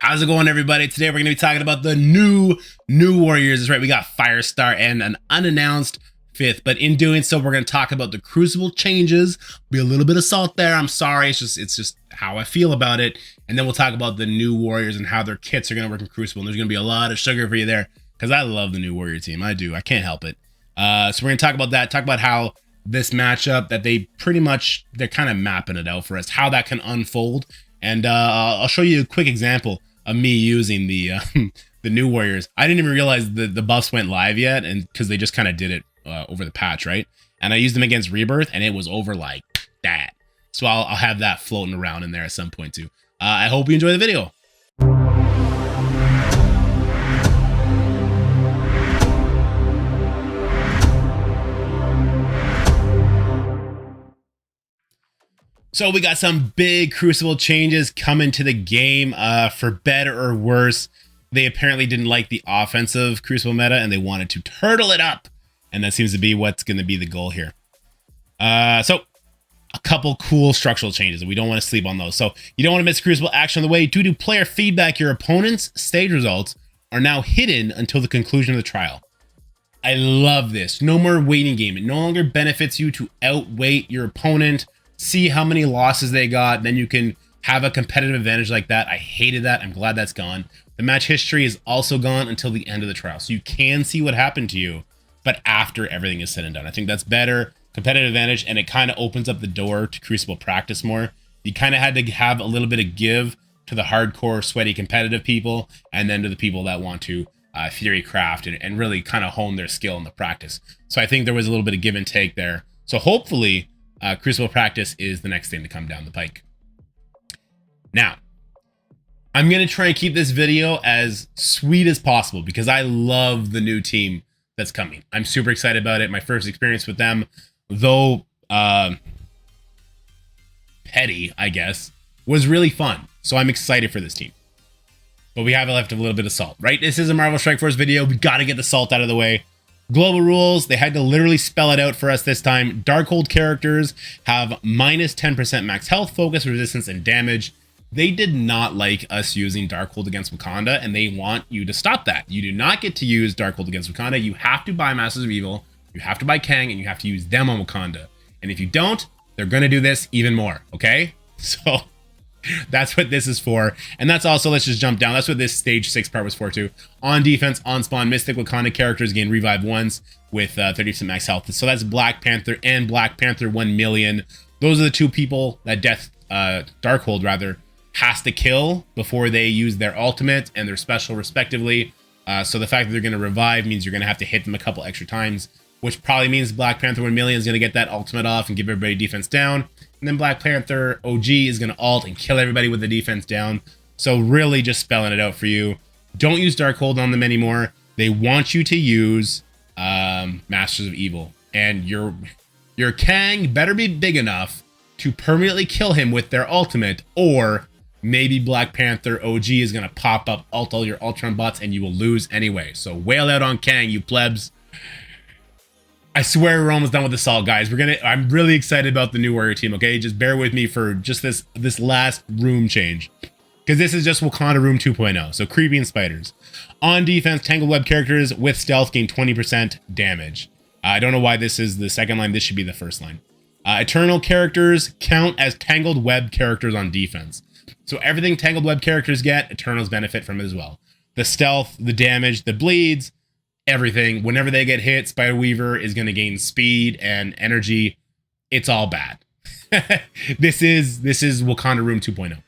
How's it going, everybody? Today we're going to be talking about the new Warriors. That's right, we got Firestar and an unannounced fifth. But in doing so, we're going to talk about the Crucible Changes. Be a little bit of salt there. I'm sorry. It's just how I feel about it. And then we'll talk about the new Warriors and how their kits are going to work in Crucible. And there's going to be a lot of sugar for you there because I love the new Warrior team. I do. I can't help it. So we're going to talk about that. Talk about how this matchup that they're kind of mapping it out for us, how that can unfold. And I'll show you a quick example of me using the the new Warriors. I didn't even realize the buffs went live yet, and because they just kind of did it over the patch, right? And I used them against Rebirth, and it was over like that. So I'll have that floating around in there at some point too. I hope you enjoy the video. So we got some big Crucible changes coming to the game, for better or worse. They apparently didn't like the offensive Crucible meta and they wanted to turtle it up. And that seems to be what's going to be the goal here. So a couple cool structural changes. We don't want to sleep on those. So you don't want to miss Crucible action on the way. Due to player feedback, your opponent's stage results are now hidden until the conclusion of the trial. I love this. No more waiting game. It no longer benefits you to outweight your opponent. See how many losses they got, then you can have a competitive advantage like that. I hated that. I'm glad that's gone. The match history is also gone until the end of the trial, so you can see what happened to you, but after everything is said and done. I think that's better, competitive advantage, and it kind of opens up the door to Crucible practice more. You kind of had to have a little bit of give to the hardcore, sweaty, competitive people, and then to the people that want to theory craft and really kind of hone their skill in the practice. So I think there was a little bit of give and take there. So hopefully, Crucible practice is the next thing to come down the pike. Now, I'm going to try and keep this video as sweet as possible because I love the new team that's coming. I'm super excited about it. My first experience with them, though petty, I guess, was really fun. So I'm excited for this team. But we have left a little bit of salt, right? This is a Marvel Strike Force video. We got to get the salt out of the way. Global rules, they had to literally spell it out for us this time. Darkhold characters have minus 10% max health, focus, resistance, and damage. They did not like us using Darkhold against Wakanda, and they want you to stop that. You do not get to use Darkhold against Wakanda. You have to buy Masters of Evil, you have to buy Kang, and you have to use them on Wakanda. And if you don't, they're going to do this even more, okay? So that's what this is for. And that's also, let's just jump down. That's what this stage 6 part was for too. On defense, on spawn, Mystic Wakanda characters gain revive once with 30% max health. So that's Black Panther and Black Panther 1 million. Those are the two people that Darkhold rather has to kill before they use their ultimate and their special respectively. So the fact that they're going to revive means you're going to have to hit them a couple extra times, which probably means Black Panther 1 million is going to get that ultimate off and give everybody defense down. And then Black Panther OG is going to ult and kill everybody with the defense down. So really just spelling it out for you. Don't use Darkhold on them anymore. They want you to use Masters of Evil. And your Kang better be big enough to permanently kill him with their ultimate, or maybe Black Panther OG is going to pop up, ult all your Ultron bots, and you will lose anyway. So wail out on Kang, you plebs. I swear we're almost done with the salt, guys. I'm really excited about the new Warrior team, okay? Just bear with me for just this last room change. Because this is just Wakanda Room 2.0, so creepy and spiders. On defense, Tangled Web characters with stealth gain 20% damage. I don't know why this is the second line. This should be the first line. Eternal characters count as Tangled Web characters on defense. So everything Tangled Web characters get, Eternals benefit from it as well. The stealth, the damage, the bleeds, everything. Whenever they get hit, Spider Weaver is going to gain speed and energy. It's all bad. This is Wakanda Room 2.0.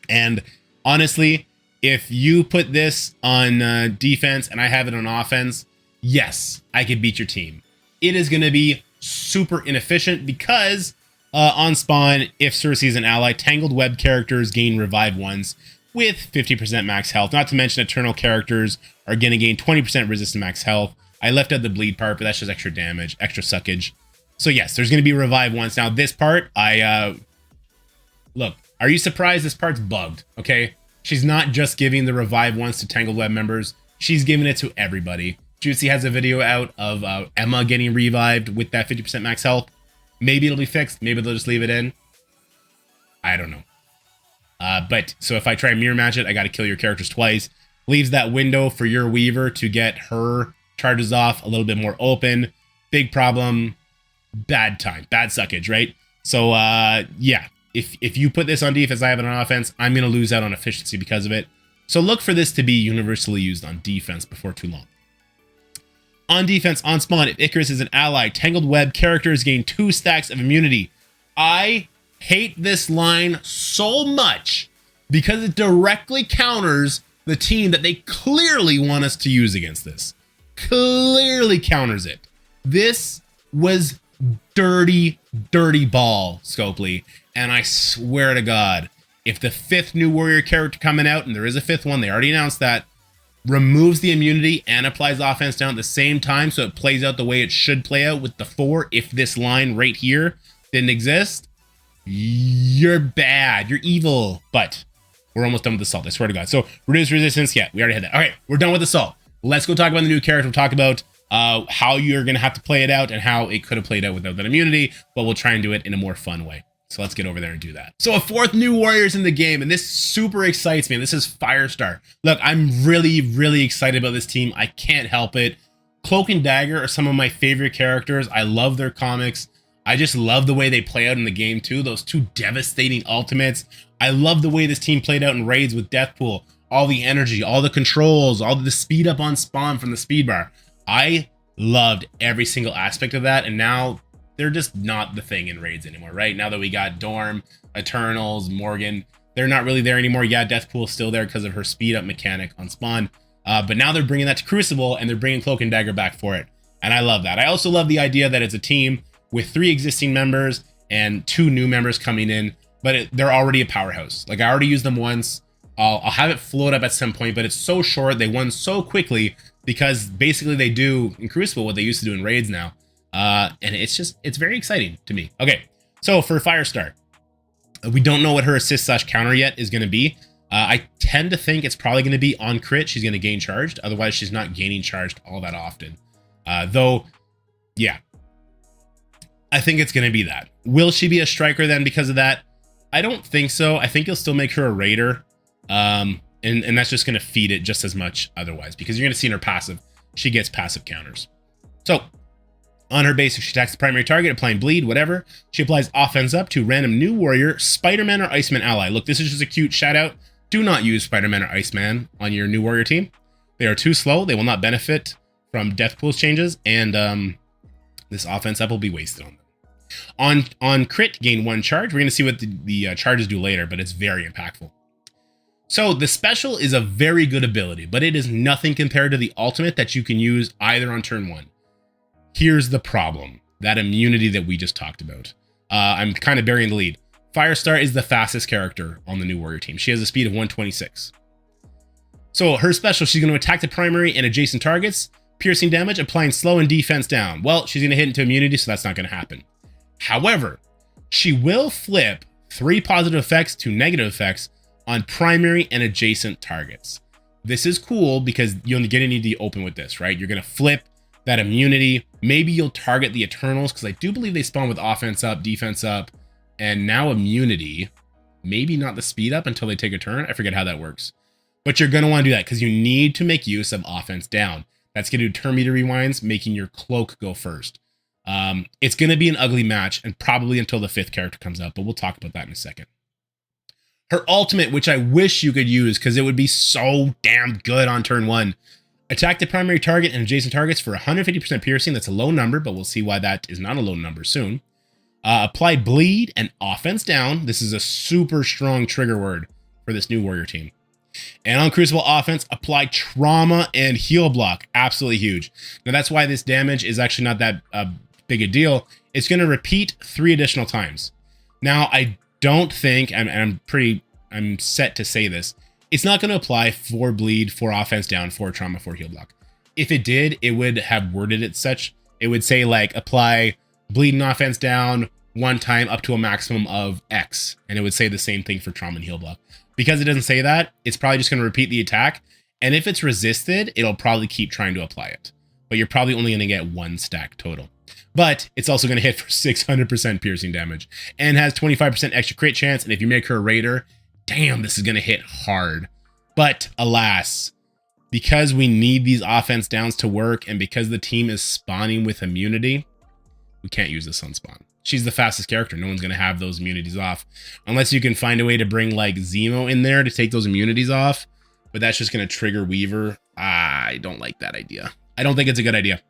And honestly, if you put this on defense and I have it on offense, yes, I could beat your team. It is going to be super inefficient because on spawn, if Cersei is an ally, Tangled Web characters gain revive once with 50% max health. Not to mention Eternal characters are going to gain 20% resistant max health. I left out the bleed part, but that's just extra damage, extra suckage. So yes, there's going to be revive once. Now this part, look, are you surprised this part's bugged? Okay, she's not just giving the revive once to Tangled Web members. She's giving it to everybody. Juicy has a video out of Emma getting revived with that 50% max health. Maybe it'll be fixed. Maybe they'll just leave it in. I don't know. But so if I try and mirror match it, I got to kill your characters twice. Leaves that window for your Weaver to get her charges off a little bit more open. Big problem. Bad time. Bad suckage, right? So, yeah. If you put this on defense, I have it on offense, I'm going to lose out on efficiency because of it. So look for this to be universally used on defense before too long. On defense, on spawn, if Icarus is an ally, Tangled Web characters gain 2 stacks of immunity. I hate this line so much because it directly counters the team that they clearly want us to use against this. Clearly counters it. This was dirty, dirty ball, Scopely. And I swear to God, if the 5th new warrior character coming out, and there is a 5th one, they already announced that, removes the immunity and applies offense down at the same time so it plays out the way it should play out with the 4, if this line right here didn't exist, you're bad. You're evil. But we're almost done with Assault, I swear to God. So reduce resistance, yeah, we already had that. All right, we're done with Assault. Let's go talk about the new character. We'll talk about how you're going to have to play it out and how it could have played out without that immunity, but we'll try and do it in a more fun way. So let's get over there and do that. So a 4th new warrior's in the game, and this super excites me. This is Firestar. Look, I'm really, really excited about this team. I can't help it. Cloak and Dagger are some of my favorite characters. I love their comics. I just love the way they play out in the game too. Those 2 devastating ultimates. I love the way this team played out in raids with Deathpool. All the energy, all the controls, all the speed up on spawn from the speed bar. I loved every single aspect of that, and now they're just not the thing in raids anymore, right? Now that we got Dorm, Eternals, Morgan, they're not really there anymore. Yeah, Deathpool's still there because of her speed up mechanic on spawn, but now they're bringing that to Crucible, and they're bringing Cloak and Dagger back for it, and I love that. I also love the idea that it's a team with 3 existing members and 2 new members coming in, but they're already a powerhouse. Like, I already used them once. I'll have it float up at some point, but it's so short. They won so quickly because basically they do in Crucible what they used to do in raids now. And it's very exciting to me. Okay, so for Firestar, we don't know what her assist / counter yet is going to be. I tend to think it's probably going to be on crit. She's going to gain charged. Otherwise, she's not gaining charged all that often. Though, yeah, I think it's going to be that. Will she be a striker then because of that? I don't think so. I think you'll still make her a raider. And that's just going to feed it just as much otherwise, because you're going to see in her passive, she gets passive counters. So on her base, if she attacks the primary target, applying bleed, whatever, she applies offense up to random new warrior, Spider-Man or Iceman ally. Look, this is just a cute shout out. Do not use Spider-Man or Iceman on your new warrior team. They are too slow. They will not benefit from Deathpool's changes, and this offense up will be wasted on them. On crit, gain 1 charge. We're going to see what the charges do later, but it's very impactful. So the special is a very good ability, but it is nothing compared to the ultimate that you can use either on turn 1. Here's the problem, that immunity that we just talked about. I'm kind of burying the lead. Firestar is the fastest character on the new warrior team. She has a speed of 126. So her special, she's going to attack the primary and adjacent targets, piercing damage, applying slow and defense down. Well, she's going to hit into immunity, so that's not going to happen. However, she will flip 3 positive effects to negative effects on primary and adjacent targets. This is cool because you're going to need to open with this, right? You're going to flip that immunity. Maybe you'll target the Eternals, because I do believe they spawn with offense up, defense up, and now immunity. Maybe not the speed up until they take a turn. I forget how that works. But you're going to want to do that because you need to make use of offense down. That's going to do turn meter rewinds, making your cloak go first. It's going to be an ugly match, and probably until the 5th character comes up, but we'll talk about that in a second. Her ultimate, which I wish you could use because it would be so damn good on turn 1. Attack the primary target and adjacent targets for 150% piercing. That's a low number, but we'll see why that is not a low number soon. Apply bleed and offense down. This is a super strong trigger word for this new warrior team. And on Crucible offense, apply trauma and heal block. Absolutely huge. Now that's why this damage is actually not that big a deal. It's going to repeat 3 additional times. Now I don't think, and I'm set to say this, it's not going to apply 4 bleed, 4 offense down, 4 trauma, 4 heal block. If it did, it would have worded it such. It would say like apply bleed and offense down 1 time up to a maximum of X. And it would say the same thing for trauma and heal block. Because it doesn't say that, it's probably just going to repeat the attack. And if it's resisted, it'll probably keep trying to apply it. But you're probably only going to get 1 stack total. But it's also going to hit for 600% piercing damage and has 25% extra crit chance. And if you make her a raider, damn, this is going to hit hard. But alas, because we need these offense downs to work and because the team is spawning with immunity, we can't use this on spawn. She's the fastest character. No one's going to have those immunities off unless you can find a way to bring like Zemo in there to take those immunities off. But that's just going to trigger Weaver. I don't like that idea. I don't think it's a good idea.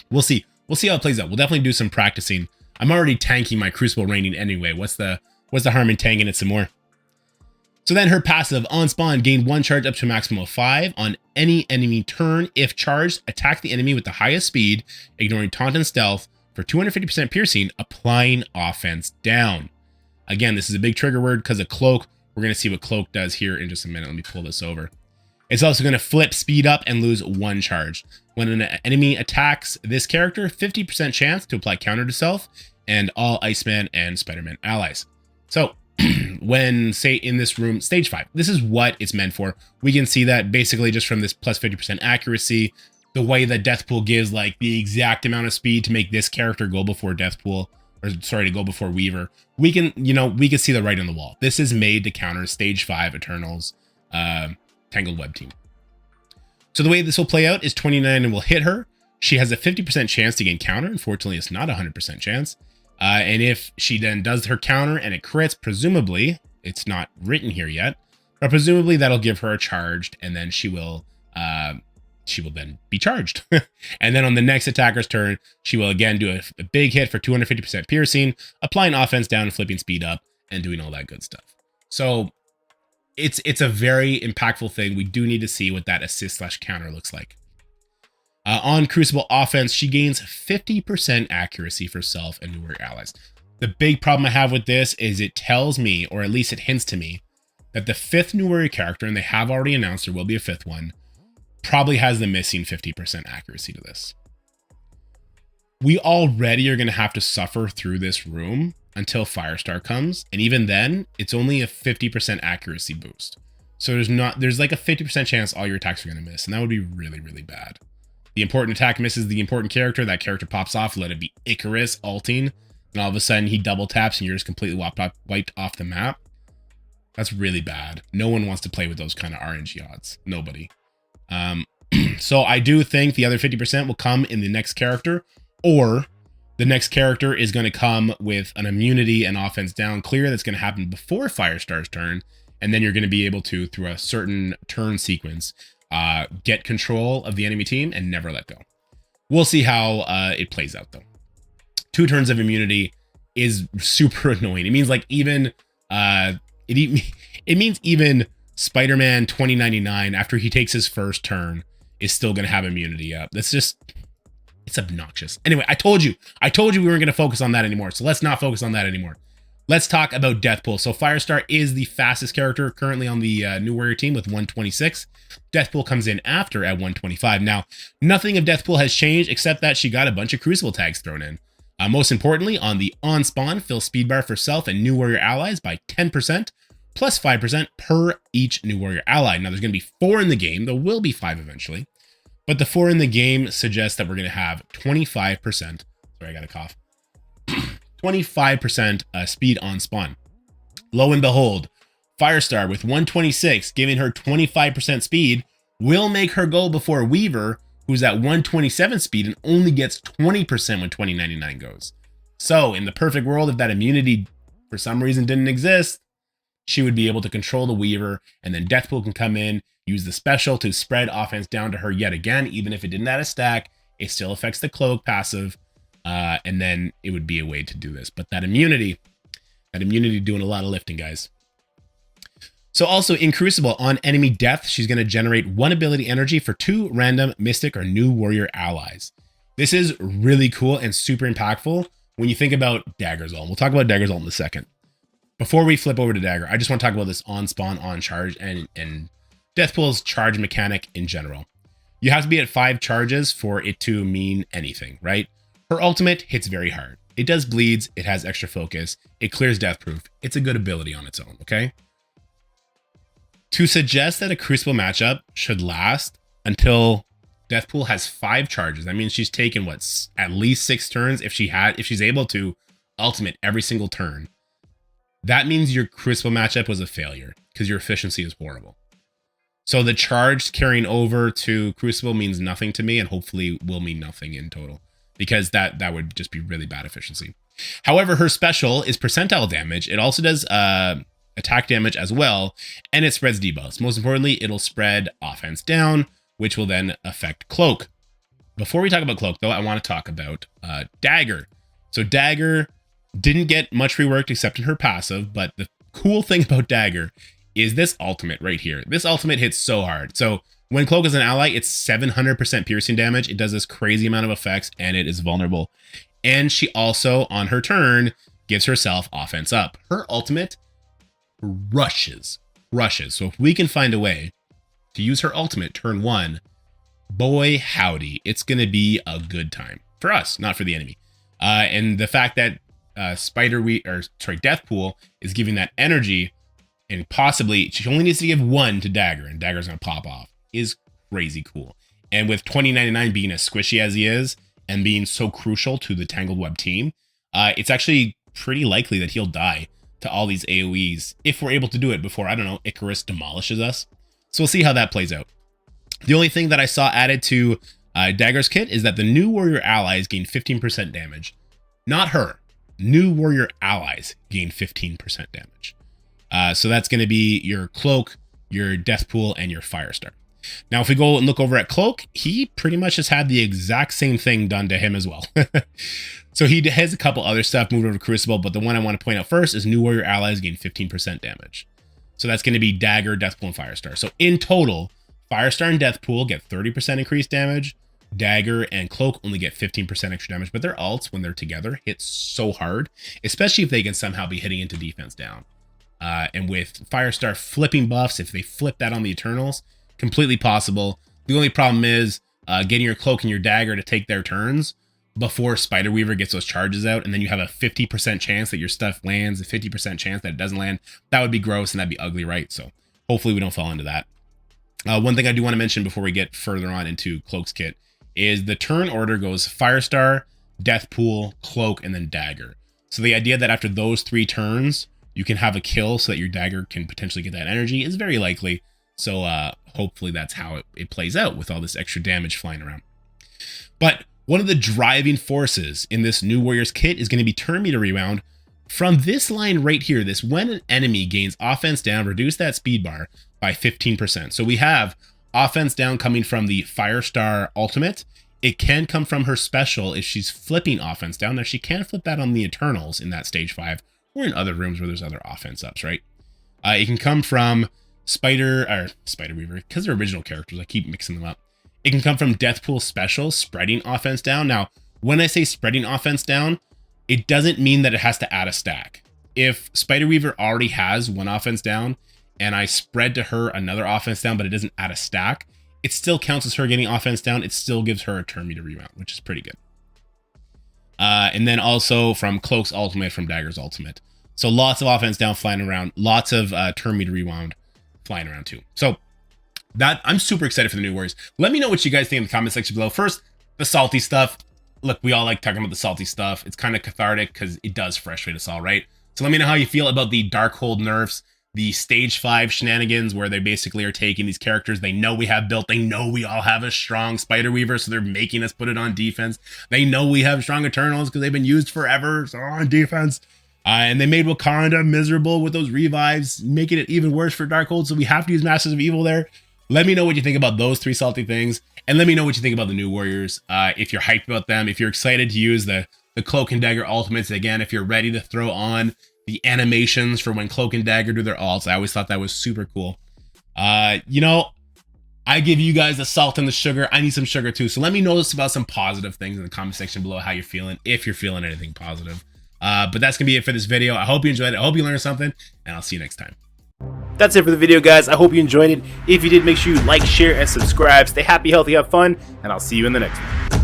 We'll see. We'll see how it plays out. We'll definitely do some practicing. I'm already tanking my Crucible rating anyway. What's the harm in tanking it some more? So then her passive on spawn gain 1 charge up to a maximum of 5 on any enemy turn. If charged, attack the enemy with the highest speed, ignoring taunt and stealth for 250% piercing, applying offense down. Again, this is a big trigger word because of cloak. We're going to see what cloak does here in just a minute. Let me pull this over. It's also going to flip speed up and lose 1 charge. When an enemy attacks this character, 50% chance to apply counter to self and all Iceman and Spider-Man allies. So when, say, in this room, stage 5, this is what it's meant for. We can see that basically just from this plus 50% accuracy, the way that Deathpool gives like the exact amount of speed to make this character go before Deathpool, or sorry, to go before Weaver. We can, we can see the writing on the wall. This is made to counter stage 5 Eternals Tangled Web team. So the way this will play out is 29 and will hit her. She has a 50% chance to gain counter. Unfortunately, it's not a 100% chance. And if she then does her counter and it crits, presumably, it's not written here yet, but presumably that'll give her a charged, and then she will then be charged. And then on the next attacker's turn, she will again do a big hit for 250% piercing, applying offense down and flipping speed up and doing all that good stuff. So it's a very impactful thing. We do need to see what that assist/counter looks like. On Crucible offense, she gains 50% accuracy for self and New Warrior allies. The big problem I have with this is it tells me, or at least it hints to me, that the 5th New Warrior character, and they have already announced there will be a 5th one, probably has the missing 50% accuracy to this. We already are going to have to suffer through this room until Firestar comes, and even then, it's only a 50% accuracy boost. So there's like a 50% chance all your attacks are going to miss, and that would be really, really bad. The important attack misses the important character, that character pops off, let it be Icarus ulting, and all of a sudden he double taps and you're just completely wiped off the map. That's really bad. No one wants to play with those kind of RNG odds. Nobody. So I do think the other 50% will come in the next character, or the next character is going to come with an immunity and offense down clear that's going to happen before Firestar's turn, and then you're going to be able to, through a certain turn sequence, get control of the enemy team and never let go. We'll see how it plays out though. 2 turns of immunity is super annoying. It means like even it means even Spider-Man 2099 after he takes his first turn is still going to have immunity up. That's just, it's obnoxious. Anyway, I told you we weren't going to focus on that anymore. So let's not focus on that anymore. Let's talk about Deathpool. So Firestar is the fastest character currently on the New Warrior team with 126. Deathpool comes in after at 125. Now, nothing of Deathpool has changed except that she got a bunch of Crucible tags thrown in. Most importantly, on the on-spawn, fill speed bar for self and New Warrior allies by 10%, plus 5% per each New Warrior ally. Now, there's going to be 4 in the game. There will be 5 eventually. But the 4 in the game suggests that we're going to have 25%. Sorry, I got a cough. 25% speed on spawn. Lo and behold, Firestar with 126, giving her 25% speed, will make her go before Weaver, who's at 127 speed and only gets 20% when 2099 goes. So in the perfect world, if that immunity for some reason didn't exist, she would be able to control the Weaver, and then Deathpool can come in, use the special to spread offense down to her yet again. Even if it didn't add a stack, it still affects the cloak passive. And then it would be a way to do this. But that immunity doing a lot of lifting, guys. So also in Crucible, on enemy death, she's going to generate 1 ability energy for 2 random Mystic or New Warrior allies. This is really cool and super impactful when you think about Dagger's ult. We'll talk about Dagger's ult in a second. Before we flip over to Dagger, I just want to talk about this on spawn, on charge, and Deathpool's charge mechanic in general. You have to be at 5 charges for it to mean anything, right? Her ultimate hits very hard. It does bleeds, it has extra focus, it clears death proof. It's a good ability on its own, okay? To suggest that a Crucible matchup should last until Deathpool has 5 charges, that means she's taken at least 6 turns if she's able to ultimate every single turn. that means your Crucible matchup was a failure because your efficiency is horrible. So the charge carrying over to Crucible means nothing to me, and hopefully will mean nothing in total, because that would just be really bad efficiency. However, her special is percentile damage. It also does attack damage as well, and it spreads debuffs. Most importantly, it'll spread offense down, which will then affect Cloak. Before we talk about Cloak, though, I want to talk about Dagger. So Dagger didn't get much reworked except in her passive, but the cool thing about Dagger is this ultimate right here. This ultimate hits so hard. So when Cloak is an ally, it's 700% piercing damage. It does this crazy amount of effects, and it is vulnerable. And she also, on her turn, gives herself offense up. Her ultimate rushes. So if we can find a way to use her ultimate turn 1, boy howdy, it's going to be a good time. For us, not for the enemy. And the fact that Deathpool is giving that energy, and possibly she only needs to give 1 to Dagger, and Dagger's gonna pop off, is crazy cool. And with 2099 being as squishy as he is, and being so crucial to the Tangled Web team, it's actually pretty likely that he'll die to all these AoEs if we're able to do it before, I don't know, Icarus demolishes us. So we'll see how that plays out. The only thing that I saw added to Dagger's kit is that the new warrior allies gain 15% damage. Not her. New warrior allies gain 15% damage. So that's going to be your Cloak, your Deathpool, and your Firestar. Now, if we go and look over at Cloak, he pretty much has had the exact same thing done to him as well. So he has a couple other stuff moved over to Crucible, but the one I want to point out first is new warrior allies gain 15% damage. So that's going to be Dagger, Deathpool, and Firestar. So in total, Firestar and Deathpool get 30% increased damage. Dagger and Cloak only get 15% extra damage, but their ults, when they're together, hit so hard, especially if they can somehow be hitting into defense down. And with Firestar flipping buffs, if they flip that on the Eternals, completely possible. The only problem is getting your Cloak and your Dagger to take their turns before Spider Weaver gets those charges out, and then you have a 50% chance that your stuff lands, a 50% chance that it doesn't land. That would be gross, and that'd be ugly, right? So hopefully we don't fall into that. One thing I do want to mention before we get further on into Cloak's kit is the turn order goes Firestar, Deathpool, Cloak, and then Dagger. So the idea that after those 3 turns, you can have a kill so that your Dagger can potentially get that energy is very likely. So hopefully that's how it plays out with all this extra damage flying around. But one of the driving forces in this new Warriors kit is going to be turn meter rewound from this line right here. This when an enemy gains offense down, reduce that speed bar by 15%. So we have offense down coming from the Firestar ultimate. It can come from her special if she's flipping offense down. Now she can flip that on the Eternals in that stage 5 or in other rooms where there's other offense ups, right? It can come from Spider Weaver, because they're original characters. I keep mixing them up. It can come from Deathpool special, spreading offense down. Now, when I say spreading offense down, it doesn't mean that it has to add a stack. If Spider Weaver already has 1 offense down, and I spread to her another offense down, but it doesn't add a stack, it still counts as her getting offense down. It still gives her a turn meter reround, which is pretty good. And then also from Cloak's ultimate, from Dagger's ultimate. So lots of offense down flying around, lots of turn meter rewound flying around too. So that I'm super excited for the new Warriors. Let me know what you guys think in the comment section below. First, the salty stuff. Look, we all like talking about the salty stuff. It's kind of cathartic because it does frustrate us all, right? So let me know how you feel about the Darkhold nerfs, the stage 5 shenanigans where they basically are taking these characters they know we have built. They know we all have a strong Spider Weaver, so they're making us put it on defense. They know we have strong Eternals because they've been used forever, so on defense. And they made Wakanda miserable with those revives, making it even worse for Darkhold, so we have to use Masters of Evil there. Let me know what you think about those 3 salty things, and let me know what you think about the new Warriors. If you're hyped about them, if you're excited to use the Cloak and Dagger ultimates again, if you're ready to throw on the animations for when Cloak and Dagger do their ults. I always thought that was super cool. You know, I give you guys the salt and the sugar. I need some sugar too. So let me know about some positive things in the comment section below, how you're feeling, if you're feeling anything positive. But that's going to be it for this video. I hope you enjoyed it. I hope you learned something, and I'll see you next time. That's it for the video, guys. I hope you enjoyed it. If you did, make sure you like, share, and subscribe. Stay happy, healthy, have fun, and I'll see you in the next one.